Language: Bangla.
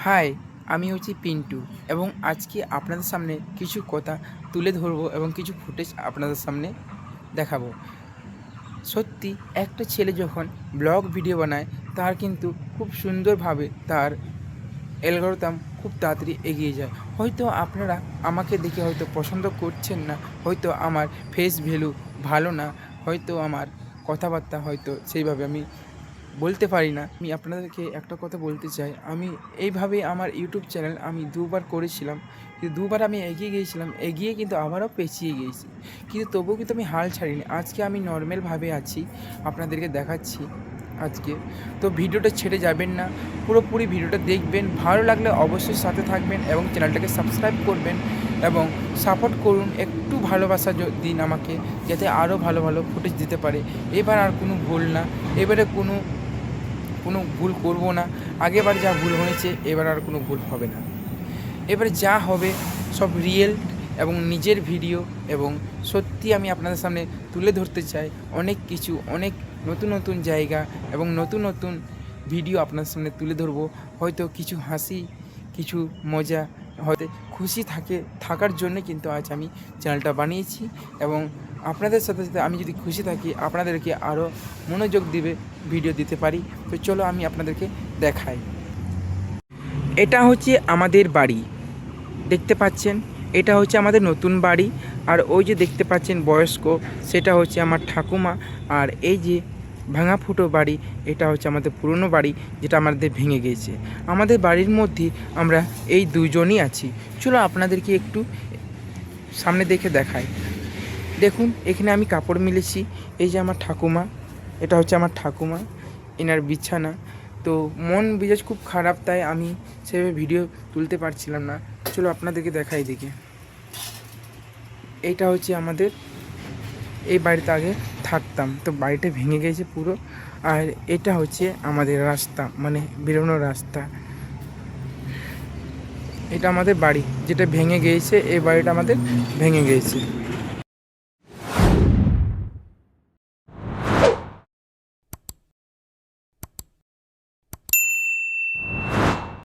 হাই, আমি হচ্ছি পিন্টু এবং আজকে আপনাদের সামনে কিছু কথা তুলে ধরবো এবং কিছু ফুটেজ আপনাদের সামনে দেখাবো। সত্যি একটা ছেলে যখন ব্লগ ভিডিও বানায় তার কিন্তু খুব সুন্দরভাবে তার অ্যালগরিদম খুব তাড়াতাড়ি এগিয়ে যায়। হয়তো আপনারা আমাকে দেখে হয়তো পছন্দ করছেন না, হয়তো আমার ফেস ভ্যালু ভালো না, হয়তো আমার কথাবার্তা হয়তো সেইভাবে আমি বলতে পারি না। আমি আপনাদেরকে একটা কথা বলতে চাই, আমি এইভাবে আমার ইউটিউব চ্যানেল আমি দুবার করেছিলাম, কিন্তু দুবার আমি এগিয়ে গিয়েছিলাম, এগিয়ে কিন্তু আবারও পেছিয়ে গিয়েছি, কিন্তু তবুও কিন্তু আমি হাল ছাড়িনি। আজকে আমি নর্মালভাবে আছি, আপনাদেরকে দেখাচ্ছি আজকে। তো ভিডিওটা ছেড়ে যাবেন না, পুরোপুরি ভিডিওটা দেখবেন, ভালো লাগলে অবশ্যই সাথে থাকবেন এবং চ্যানেলটাকে সাবস্ক্রাইব করবেন এবং সাপোর্ট করুন। একটু ভালোবাসা দিন আমাকে, যাতে আরও ভালো ভালো ফুটেজ দিতে পারে। এবার আর কোনো ভুল না, এবারে কোনো ভুল করব না। আগেবার যা ভুল হয়েছে এবার আর কোনো ভুল হবে না। এবারে যা হবে সব রিয়েল এবং নিজের ভিডিও, এবং সত্যি আমি আপনাদের সামনে তুলে ধরতে চাই অনেক কিছু, অনেক নতুন নতুন জায়গা এবং নতুন নতুন ভিডিও আপনাদের সামনে তুলে ধরবো। হয়তো কিছু হাসি, কিছু মজা, হয়তো খুশি থাকার জন্য কিন্তু আজ আমি চ্যানেলটা বানিয়েছি। এবং আপনাদের সাথে সাথে আমি যদি খুশি থাকি, আপনাদেরকে আরও মনোযোগ দিবে ভিডিও দিতে পারি। তো চলো আমি আপনাদেরকে দেখাই। এটা হচ্ছে আমাদের বাড়ি, দেখতে পাচ্ছেন, এটা হচ্ছে আমাদের নতুন বাড়ি। আর ওই যে দেখতে পাচ্ছেন বয়স্ক, সেটা হচ্ছে আমার ঠাকুমা। আর এই যে ভাঙা ফুটো বাড়ি, এটা হচ্ছে আমাদের পুরনো বাড়ি, যেটা আমাদের ভেঙে গিয়েছে। আমাদের বাড়ির মধ্যে আমরা এই দুজনই আছি। চলো আপনাদেরকে একটু সামনে দেখে দেখাই। দেখুন, এখানে আমি কাপড় মিলেছি। এই যে আমার ঠাকুমা, এটা হচ্ছে আমার ঠাকুমা, এনার বিছানা। তো মন মেজাজ খুব খারাপ, তাই আমি সেভাবে ভিডিও তুলতে পারছিলাম না। চলো আপনাদেরকে দেখাই দিকে। এইটা হচ্ছে আমাদের, এই বাড়িতে আগে থাকতাম, তো বাড়িটা ভেঙে গেছে পুরো। আর এটা হচ্ছে আমাদের রাস্তা, মানে বেরোনোর রাস্তা। এটা আমাদের বাড়ি যেটা ভেঙে গিয়েছে, এই বাড়িটা আমাদের ভেঙে গিয়েছে।